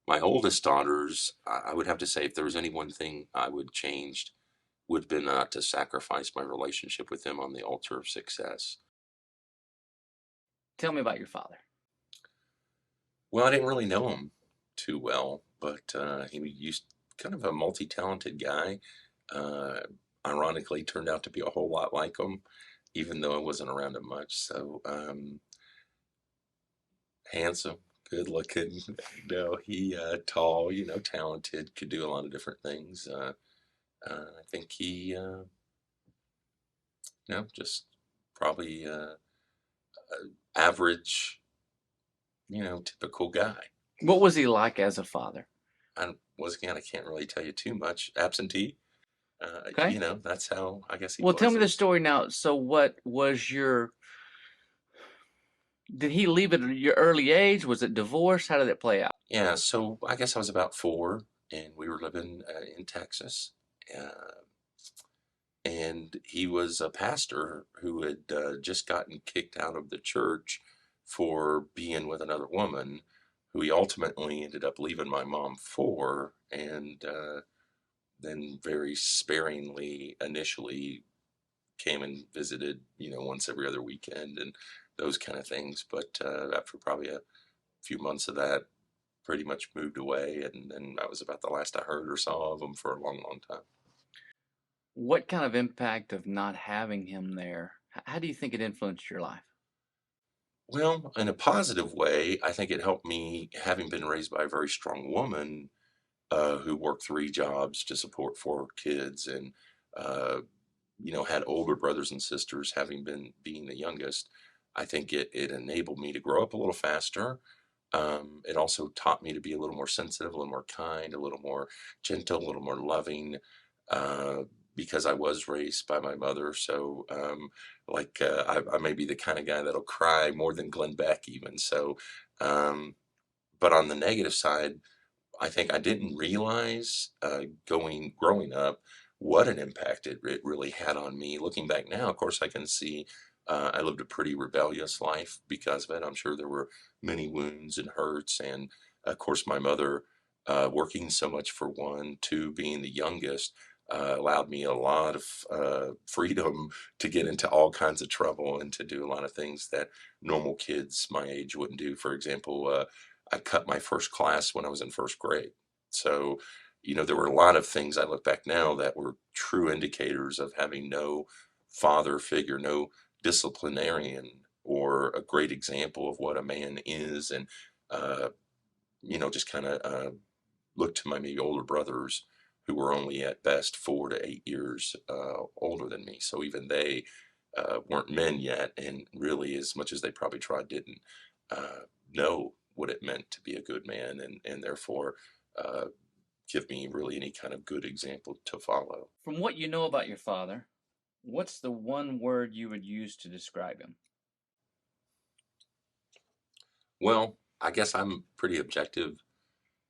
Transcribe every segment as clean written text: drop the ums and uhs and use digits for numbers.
My oldest daughters, I would have to say if there was any one thing I would change, would have been not to sacrifice my relationship with them on the altar of success. Tell me about your father. Well, I didn't really know him too well, but he used kind of a multi-talented guy. Uh, Ironically, turned out to be a whole lot like him, even though I wasn't around him much. So handsome, good looking. He tall, talented, could do a lot of different things. I think he, just probably average, typical guy. What was he like as a father? I can't really tell you too much. Absentee. Okay. That's how I guess he Well, tell was. me It the was, story now. So, what was your? Did he leave at your early age? Was it divorce? How did it play out? yeah. So I guess I was about four, and we were living in Texas, uh, and he was a pastor who had just gotten kicked out of the church for being with another woman, who he ultimately ended up leaving my mom for, and then very sparingly initially came and visited, once every other weekend and those kind of things. But after probably a few months of that, pretty much moved away, and then that was about the last I heard or saw of him for a long, long time. What kind of impact of not having him there? How do you think it influenced your life? Well, in a positive way, I think it helped me, having been raised by a very strong woman who worked three jobs to support four kids, and uh, had older brothers and sisters, having been being the youngest. I think it enabled me to grow up a little faster. It also taught me to be a little more sensitive, a little more kind, a little more gentle, a little more loving, uh, because I was raised by my mother. So, I may be the kind of guy that'll cry more than Glenn Beck, even. So, um, but on the negative side, I think I didn't realize growing up what an impact it really had on me. Looking back now, of course, I can see I lived a pretty rebellious life because of it. I'm sure there were many wounds and hurts, and of course, my mother working so much for one, two being the youngest. Allowed me a lot of freedom to get into all kinds of trouble and to do a lot of things that normal kids my age wouldn't do. For example, I cut my first class when I was in first grade. So, there were a lot of things I look back now that were true indicators of having no father figure, no disciplinarian or a great example of what a man is. And, uh, just kind of look to my maybe older brothers who were only at best 4 to 8 years older than me. So even they weren't men yet, and really, as much as they probably tried, didn't know what it meant to be a good man, and therefore uh, give me really any kind of good example to follow. From what you know about your father, what's the one word you would use to describe him? Well, I guess I'm pretty objective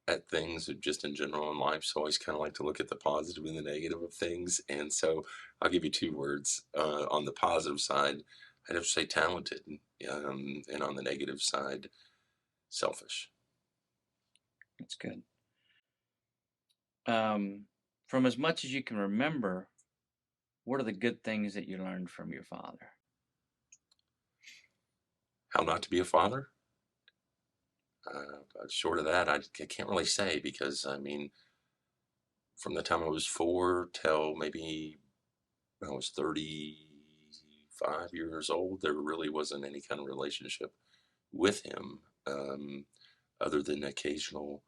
at things just in general in life, so I always kind of like to look at the positive and the negative of things. And so I'll give you two words. On the positive side, I'd have to say talented, and on the negative side, selfish. That's good. Um, from as much as you can remember, what are the good things that you learned from your father? How not to be a father? Short of that, I can't really say because I mean, from the time I was four till maybe when I was 35 years old, there really wasn't any kind of relationship with him, other than occasional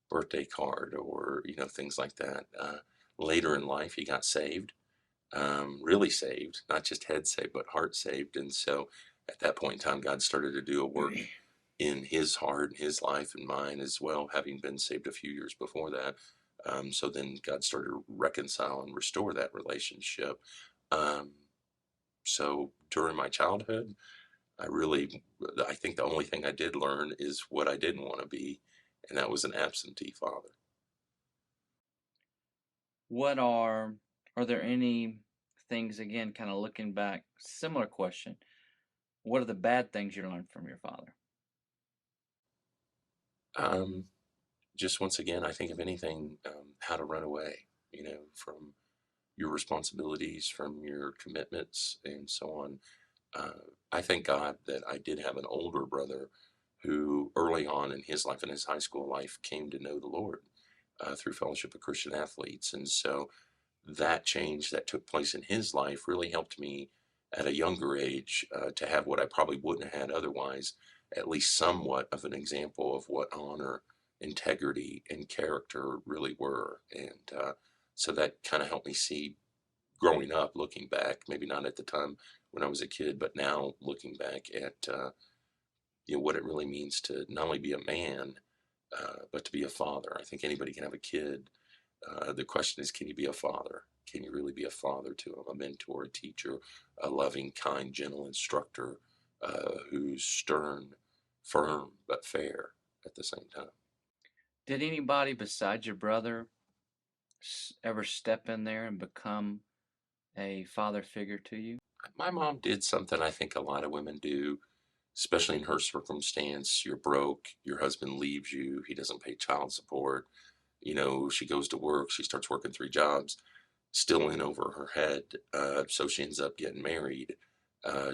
birthday card or things like that. Later in life, he got saved, really saved, not just head saved, but heart saved. And so at that point in time, God started to do a work in his heart, his life, and mine as well, having been saved a few years before that. So then God started to reconcile and restore that relationship. Um, so during my childhood, I think the only thing I did learn is what I didn't want to be, and that was an absentee father. What are there any things, again, kind of looking back, similar question. What are the bad things you learned from your father? Um, just once again, I think if anything, how to run away, from your responsibilities, from your commitments, and so on. Uh, I thank God that I did have an older brother who, early on in his life, in his high school life, came to know the Lord through Fellowship of Christian Athletes. And so that change that took place in his life really helped me at a younger age to have what I probably wouldn't have had otherwise, at least somewhat of an example of what honor, integrity, and character really were. And so that kind of helped me see growing up, looking back, maybe not at the time when I was a kid, but now looking back at what it really means to not only be a man, but to be a father. I think anybody can have a kid. The question is, can you be a father? Can you really be a father to them? A mentor, a teacher, a loving, kind, gentle instructor who's stern, firm, but fair at the same time. Did anybody besides your brother ever step in there and become a father figure to you? My mom did something I think a lot of women do, especially in her circumstance. You're broke, your husband leaves you, he doesn't pay child support. She goes to work, she starts working three jobs, still in over her head. So she ends up getting married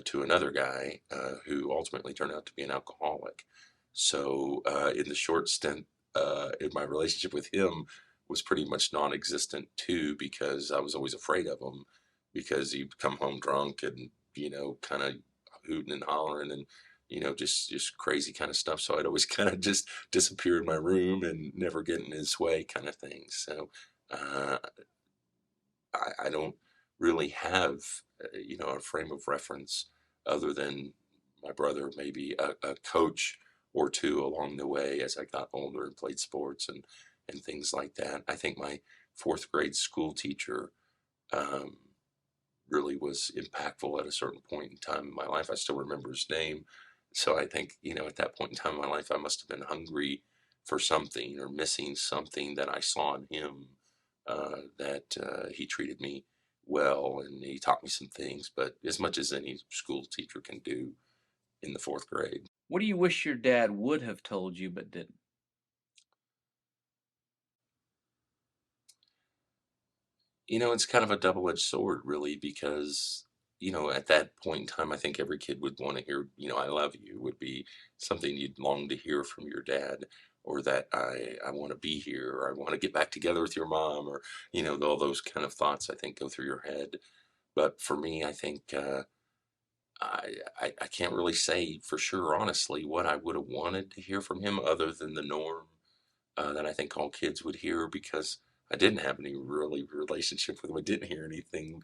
to another guy who ultimately turned out to be an alcoholic. So in the short stint in my relationship with him was pretty much non-existent too, because I was always afraid of him because he'd come home drunk and kind of hooting and hollering and just crazy kind of stuff. So I'd always kind of just disappear in my room and never get in his way, kind of thing. So uh, I don't really have a frame of reference other than my brother, maybe a coach or two along the way as I got older and played sports and things like that. I think my fourth grade school teacher um, really was impactful at a certain point in time in my life. I still remember his name. So I think, at that point in time in my life, I must have been hungry for something or missing something that I saw in him that he treated me well and he taught me some things, but as much as any school teacher can do in the fourth grade. What do you wish your dad would have told you but didn't? It's kind of a double-edged sword, really, because, at that point in time, I think every kid would want to hear, I love you would be something you'd long to hear from your dad, or that I want to be here, or I want to get back together with your mom, or, all those kind of thoughts I think go through your head. But for me, I think I can't really say for sure, honestly, what I would have wanted to hear from him other than the norm that I think all kids would hear because I didn't have any really relationship with him. I didn't hear anything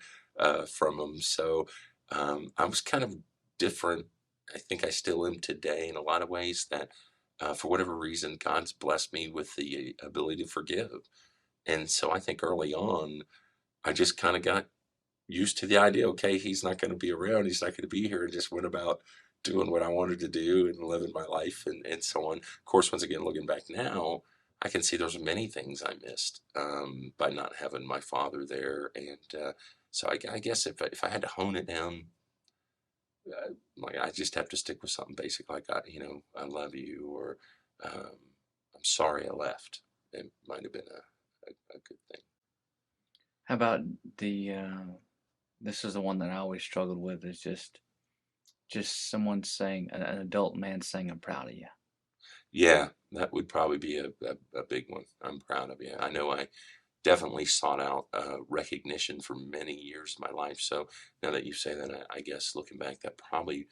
from him. So I was kind of different. I think I still am today in a lot of ways that for whatever reason, God's blessed me with the ability to forgive. And so I think early on, I just kind of got used to the idea, okay, he's not going to be around, he's not going to be here, and just went about doing what I wanted to do and living my life and so on. Of course, once again, looking back now, I can see there's many things I missed by not having my father there. And so I guess if I had to hone it down, like I just have to stick with something basic like, I love you or um, I'm sorry I left. It might have been a good thing. How about the this is the one that I always struggled with is just someone saying an adult man saying I'm proud of you. Yeah, that would probably be a big one. I'm proud of you. I know I definitely sought out recognition for many years of my life. So now that you say that, I guess looking back, that probably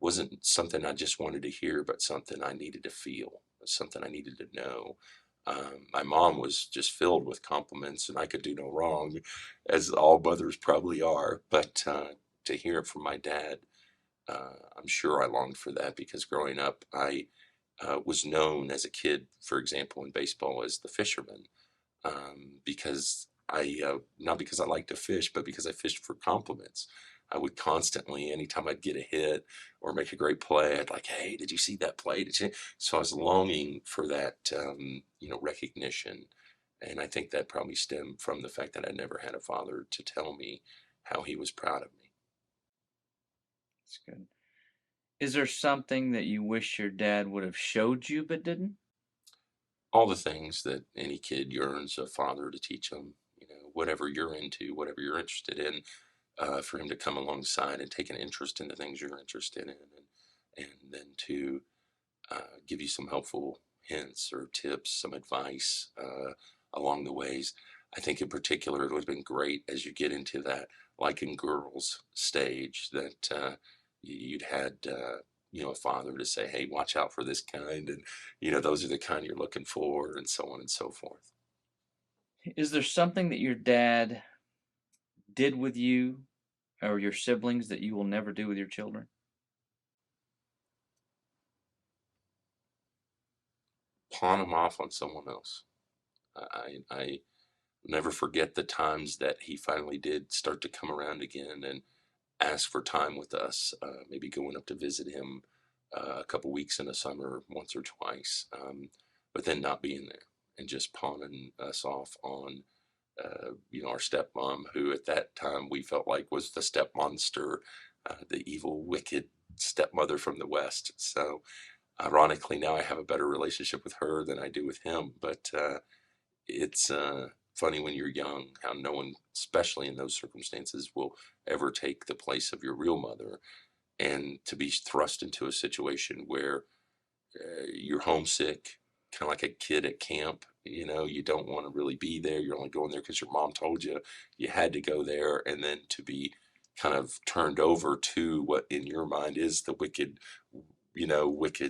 wasn't something I just wanted to hear, but something I needed to feel, something I needed to know. My mom was just filled with compliments, and I could do no wrong, as all mothers probably are. But to hear it from my dad, I'm sure I longed for that because growing up, I was known as a kid, for example, in baseball as the fisherman, because not because I liked to fish, but because I fished for compliments. I would constantly, anytime I'd get a hit or make a great play, I'd like, hey, did you see that play? Did you? So I was longing for that, recognition. And I think that probably stemmed from the fact that I never had a father to tell me how he was proud of me. That's good. Is there something that you wish your dad would have showed you but didn't? all the things that any kid yearns a father to teach them. Whatever you're into, whatever you're interested in, for him to come alongside and take an interest in the things you're interested in, and then to give you some helpful hints or tips, some advice along the ways. I think in particular it would have been great as you get into that liking girls stage that you'd had a father to say, hey, watch out for this kind, and those are the kind you're looking for, and so on and so forth. Is there something that your dad did with you or your siblings that you will never do with your children? Pawn them off on someone else. I never forget the times that he finally did start to come around again and ask for time with us, maybe going up to visit him a couple weeks in the summer, once or twice, but then not being there and just pawning us off on, our stepmom, who at that time we felt like was the step monster, the evil, wicked stepmother from the West. So, ironically, now I have a better relationship with her than I do with him, but it's funny when you're young how no one, especially in those circumstances, will ever take the place of your real mother, and to be thrust into a situation where you're homesick, kind of like a kid at camp. You don't want to really be there. You're only going there because your mom told you you had to go there, and then to be kind of turned over to what in your mind is the wicked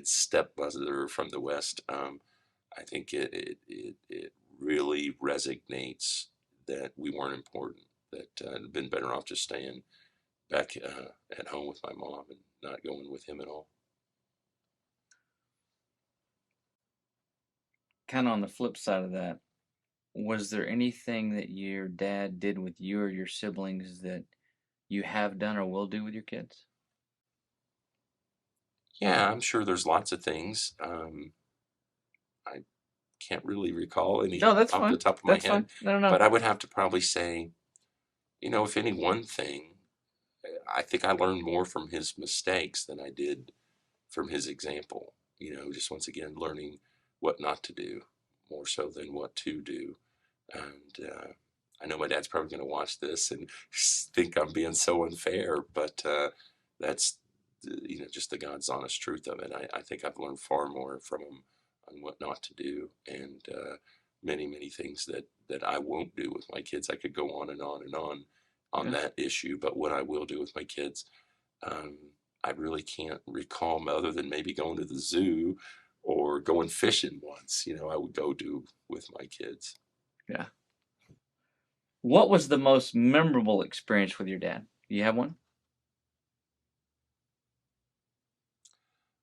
stepmother from the West. I think it really resonates that we weren't important, that I'd been better off just staying back at home with my mom and not going with him at all. Kind of on the flip side of that, was there anything that your dad did with you or your siblings that you have done or will do with your kids? Yeah, I'm sure there's lots of things. I can't really recall any No, that's off the fine. top of my That's head, fine. No, no, no. but I would have to probably say, if any one thing, I think I learned more from his mistakes than I did from his example. Just once again learning what not to do more so than what to do. And I know my dad's probably going to watch this and think I'm being so unfair, but that's just the God's honest truth of it. I think I've learned far more from him on what not to do, and many many things that I won't do with my kids. I could go on and on and on Yeah. that issue, but what I will do with my kids, um, I really can't recall other than maybe going to the zoo or going fishing once. I would go do with my kids. Yeah. What was the most memorable experience with your dad? Do you have one?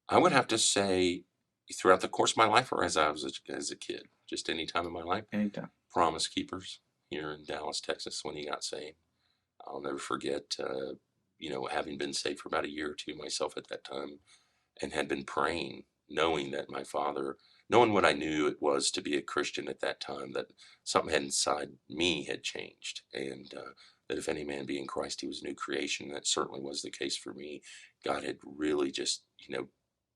I would have to say throughout the course of my life, or as I was as a kid, just any time in my life, Anytime. Promise Keepers here in Dallas, Texas, when he got saved. I'll never forget, having been saved for about a year or two myself at that time, and had been praying, knowing that my father, knowing what I knew it was to be a Christian at that time, that something had inside me had changed, and that if any man be in Christ, he was a new creation. And that certainly was the case for me. God had really just,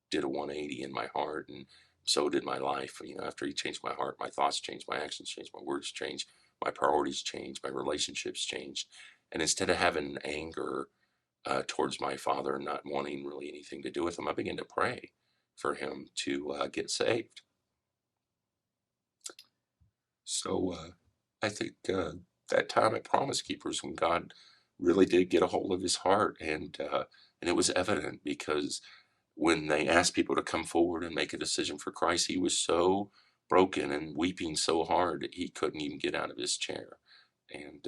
did a 180 in my heart, and so did my life. After he changed my heart, my thoughts changed, my actions changed, my words changed, my priorities changed, my relationships changed. And instead of having anger towards my father and not wanting really anything to do with him, I began to pray for him to get saved. So I think that time at Promise Keepers, when God really did get a hold of his heart, and it was evident because when they asked people to come forward and make a decision for Christ, he was so broken and weeping so hard that he couldn't even get out of his chair, and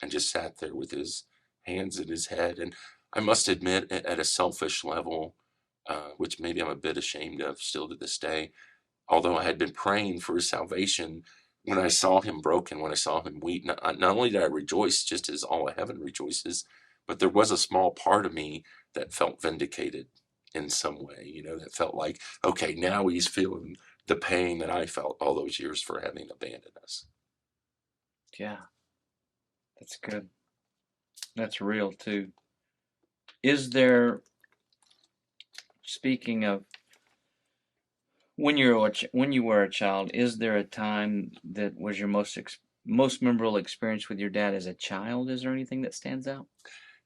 just sat there with his hands in his head. And I must admit, at a selfish level, which maybe I'm a bit ashamed of still to this day, although I had been praying for his salvation, when I saw him broken, when I saw him weep, not only did I rejoice just as all of heaven rejoices, but there was a small part of me that felt vindicated in some way, that felt like, okay, now he's feeling the pain that I felt all those years for having abandoned us. Yeah, that's good. That's real too. Is there, speaking of When you were a child, is there a time that was your most memorable experience with your dad as a child? Is there anything that stands out?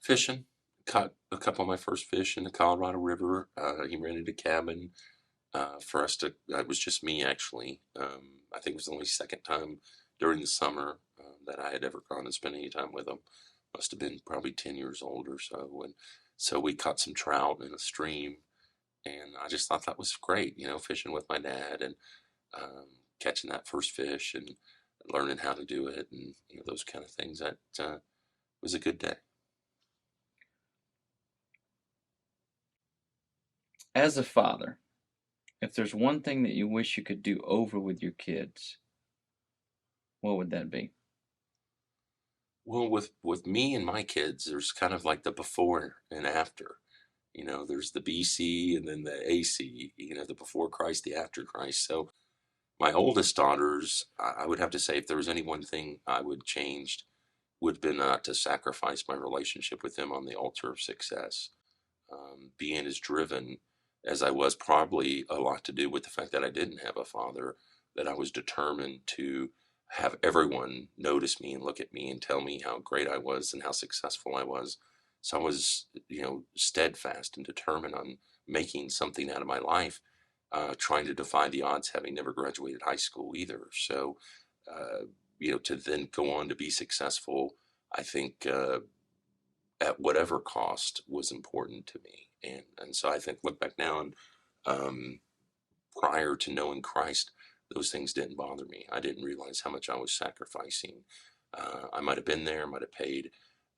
Fishing, caught a couple of my first fish in the Colorado River. He rented a cabin for us to. It was just me actually. I think it was the only second time during the summer that I had ever gone and spent any time with him. Must have been probably 10 years old or so, and so we caught some trout in a stream, and I just thought that was great. Fishing with my dad and um, catching that first fish and learning how to do it, and those kind of things. That was a good day. As a father, if there's one thing that you wish you could do over with your kids, what would that be? Well, with me and my kids, there's kind of like the before and after. There's the BC and then the AC. The before Christ, the after Christ. So my oldest daughters, I would have to say, if there was any one thing I would change, would have been not to sacrifice my relationship with them on the altar of success. Being as driven as I was, probably a lot to do with the fact that I didn't have a father, that I was determined to have everyone notice me and look at me and tell me how great I was and how successful I was. So I was, steadfast and determined on making something out of my life, trying to defy the odds, having never graduated high school either. So, to then go on to be successful, I think at whatever cost was important to me. And so I think look back now and um, prior to knowing Christ, those things didn't bother me. I didn't realize how much I was sacrificing. I might have been there, might have paid,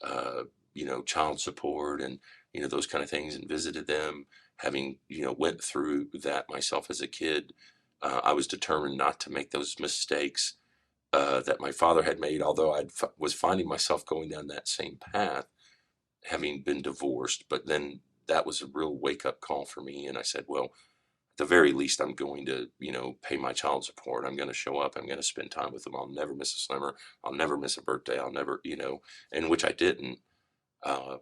uh, child support and those kind of things, and visited them. Having went through that myself as a kid, I was determined not to make those mistakes that my father had made. Although I was finding myself going down that same path, having been divorced. But then that was a real wake up call for me. And I said, well, at the very least, I'm going to, pay my child support. I'm going to show up. I'm going to spend time with them. I'll never miss a summer. I'll never miss a birthday. I'll never, and which I didn't. Uh,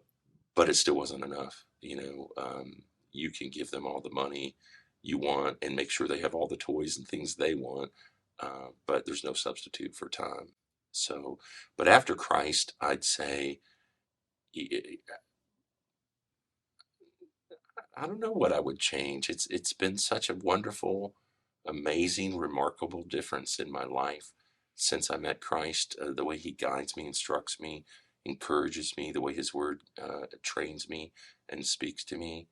but it still wasn't enough. You can give them all the money you want and make sure they have all the toys and things they want. But there's no substitute for time. So, but after Christ, I'd say I don't know what I would change. It's been such a wonderful, amazing, remarkable difference in my life since I met Christ. The way He guides me, instructs me, encourages me, the way His Word trains me and speaks to me.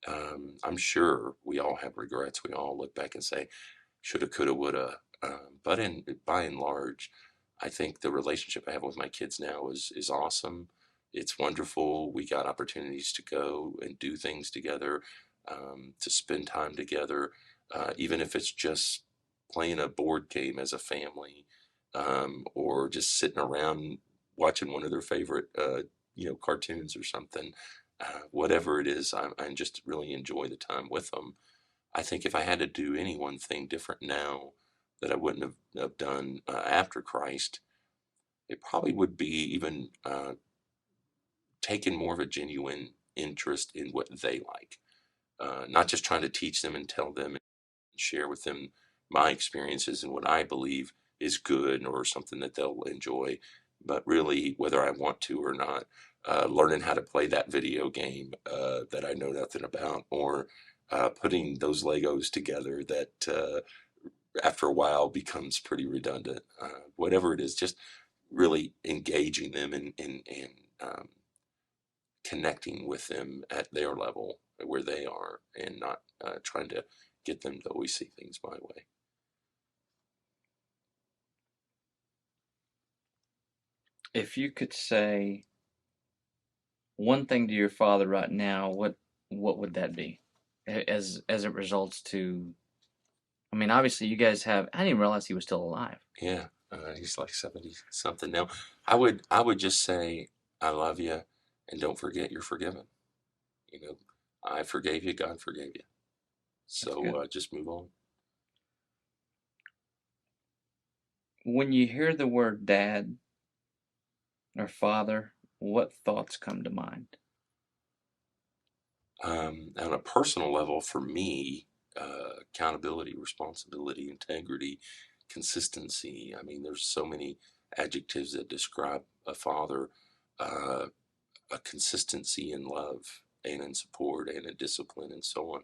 I'm sure we all have regrets. We all look back and say, shoulda, coulda, woulda. But by and large, I think the relationship I have with my kids now is awesome. It's wonderful. We got opportunities to go and do things together, to spend time together, even if it's just playing a board game as a family, or just sitting around watching one of their favorite, cartoons or something. Whatever it is, I just really enjoy the time with them. I think if I had to do any one thing different now that I wouldn't have done after Christ, it probably would be even taking more of a genuine interest in what they like. Not just trying to teach them and tell them and share with them my experiences and what I believe is good or something that they'll enjoy, but really, whether I want to or not, learning how to play that video game that I know nothing about, or putting those Legos together that after a while becomes pretty redundant. Whatever it is, just really engaging them and connecting with them at their level where they are, and not trying to get them to always see things my way. If you could say one thing to your father right now, what would that be? As it results to, I mean, obviously you guys have. I didn't even realize he was still alive. Yeah, he's like 70 something now. I would just say I love you, and don't forget you're forgiven. You know, I forgave you, God forgave you. That's So good. just move on. When you hear the word dad or father, what thoughts come to mind? On a personal level, for me, accountability, responsibility, integrity, consistency. I mean, there's so many adjectives that describe a father. Uh, a consistency in love and in support and in discipline and so on.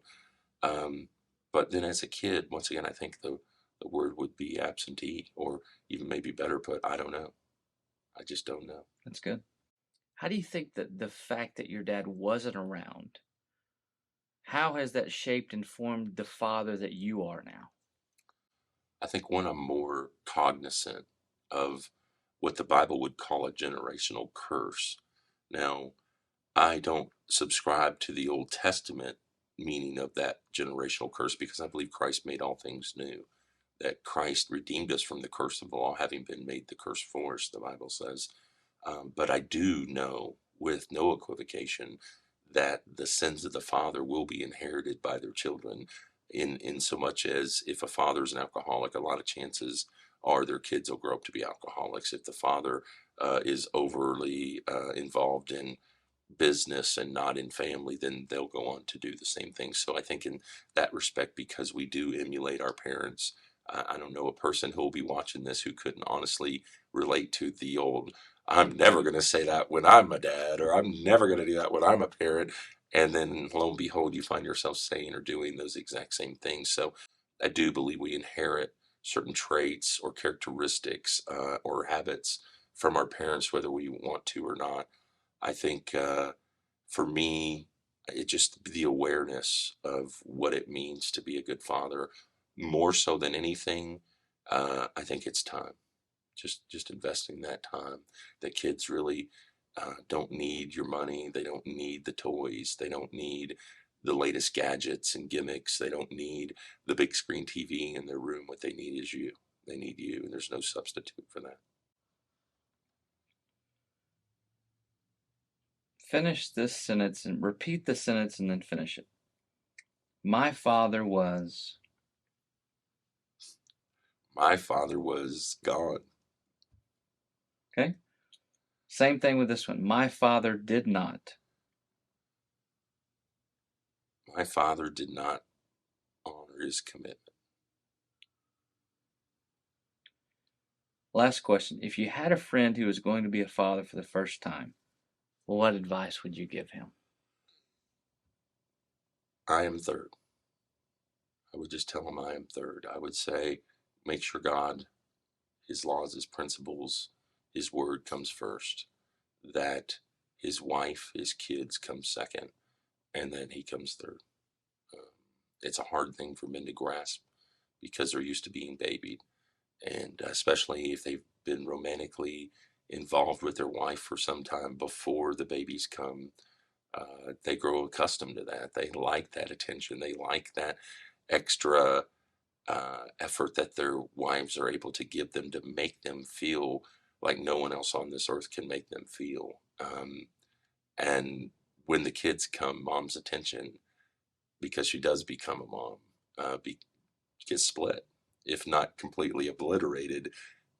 Um, but then as a kid, once again, I think the word would be absentee, or even maybe better put, I don't know. I just don't know. That's good. How do you think that the fact that your dad wasn't around, how has that shaped and formed the father that you are now? I think one, I'm more cognizant of what the Bible would call a generational curse. Now, I don't subscribe to the Old Testament meaning of that generational curse because I believe Christ made all things new. That Christ redeemed us from the curse of the law, having been made the curse for us, the Bible says. But I do know with no equivocation that the sins of the father will be inherited by their children, in so much as if a father is an alcoholic, a lot of chances are their kids will grow up to be alcoholics. If the father is overly involved in business and not in family, then they'll go on to do the same thing. So I think in that respect, because we do emulate our parents, I don't know a person who will be watching this who couldn't honestly relate to the old, I'm never going to say that when I'm a dad, or I'm never going to do that when I'm a parent. And then lo and behold, you find yourself saying or doing those exact same things. So I do believe we inherit certain traits or characteristics or habits from our parents, whether we want to or not. I think for me, it just the awareness of what it means to be a good father, more so than anything. I think it's time. Just investing that time. That kids really don't need your money. They don't need the toys. They don't need the latest gadgets and gimmicks. They don't need the big screen TV in their room. What they need is you. They need you, and there's no substitute for that. Finish this sentence and repeat the sentence and then finish it. My father was. My father was gone. Okay? Same thing with this one. My father did not. My father did not honor his commitment. Last question. If you had a friend who was going to be a father for the first time, what advice would you give him? I am third. I would just tell him I am third. I would say, make sure God, his laws, his principles, his word comes first, that his wife, his kids come second, and then he comes third. Um, it's a hard thing for men to grasp because they're used to being babied. And especially if they've been romantically involved with their wife for some time before the babies come, they grow accustomed to that. They like that attention. They like that extra effort that their wives are able to give them to make them feel like no one else on this earth can make them feel. And when the kids come, mom's attention, because she does become a mom, gets split, if not completely obliterated,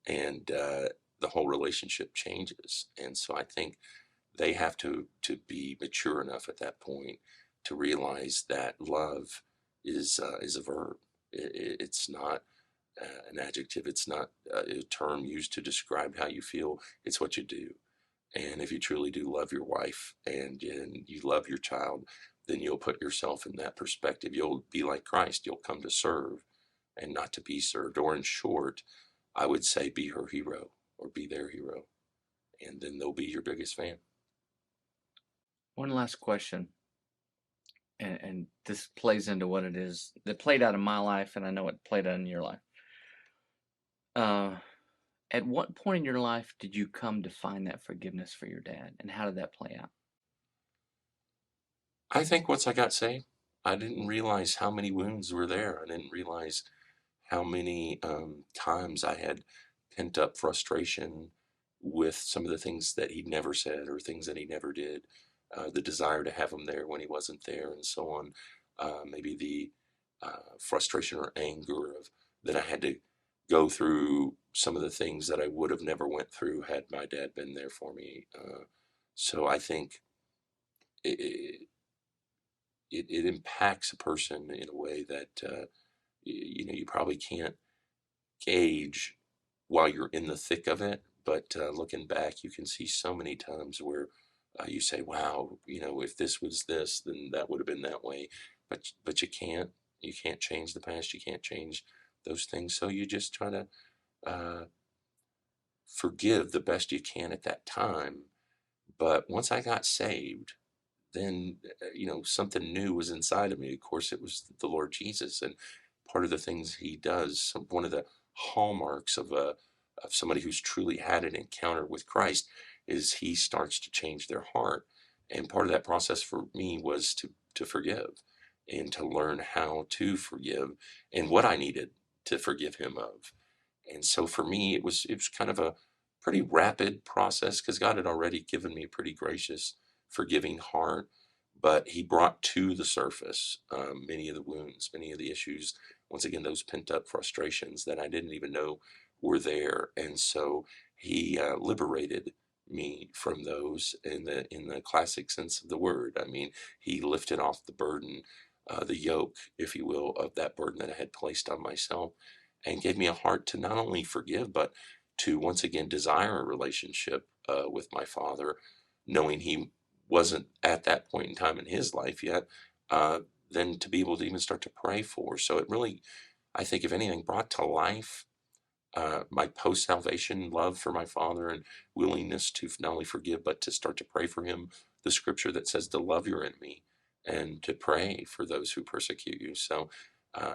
and the whole relationship changes. And so I think they have to be mature enough at that point to realize that love is a verb. It's not an adjective. It's not a term used to describe how you feel. It's what you do. And if you truly do love your wife and you love your child, then you'll put yourself in that perspective. You'll be like Christ. You'll come to serve and not to be served. Or in short, I would say be her hero or be their hero. And then they'll be your biggest fan. One last question, and this plays into what it is that played out in my life, and I know it played out in your life. Uh, at what point in your life did you come to find that forgiveness for your dad, and how did that play out? I think once I got saved, I didn't realize how many wounds were there. I didn't realize how many times I had pent up frustration with some of the things that he never said or things that he never did. The desire to have him there when he wasn't there, and so on. Maybe the frustration or anger of that I had to go through some of the things that I would have never went through had my dad been there for me. So I think it, it impacts a person in a way that you probably can't gauge while you're in the thick of it. But looking back, you can see so many times where you say, "Wow, if this was this, then that would have been that way." But you can't. You can't change the past. You can't change those things. So you just try to uh, forgive the best you can at that time. But once I got saved, then something new was inside of me. Of course, it was the Lord Jesus, and part of the things He does, one of the hallmarks of somebody who's truly had an encounter with Christ, is He starts to change their heart. And part of that process for me was to forgive, and to learn how to forgive, and what I needed to forgive Him of. And so for me, it was kind of a pretty rapid process, because God had already given me a pretty gracious, forgiving heart, but He brought to the surface many of the wounds, many of the issues. Once again, those pent up frustrations that I didn't even know were there, and so He liberated me from those in the classic sense of the word. I mean, He lifted off the burden, the yoke, if you will, of that burden that I had placed on myself, and gave me a heart to not only forgive, but to once again desire a relationship with my Father, knowing He wasn't at that point in time in His life yet, uh, then to be able to even start to pray for. So it really, I think, if anything, brought to life my post salvation love for my Father, and willingness to not only forgive, but to start to pray for Him. The scripture that says to love your enemy and to pray for those who persecute you. So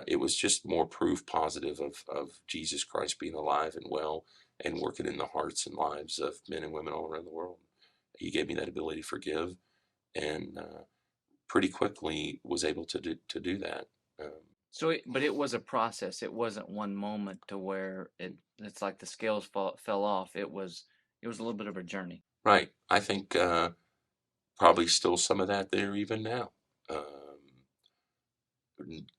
it was just more proof positive of Jesus Christ being alive and well, and working in the hearts and lives of men and women all around the world. He gave me that ability to forgive, and pretty quickly was able to do that. Um, So, but it was a process. It wasn't one moment to where it's like the scales fell off. It was a little bit of a journey. right. I think probably still some of that there even now.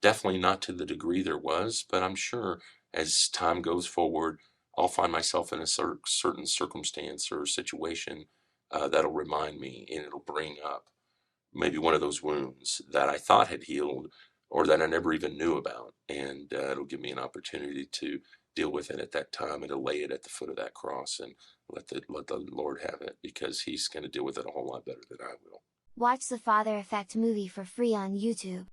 Definitely not to the degree there was, but I'm sure as time goes forward, I'll find myself in a certain circumstance or situation that'll remind me, and it'll bring up maybe one of those wounds that I thought had healed, or that I never even knew about. And it'll give me an opportunity to deal with it at that time, and to lay it at the foot of that cross, and let the Lord have it, because He's going to deal with it a whole lot better than I will. Watch the Father Effect movie for free on YouTube.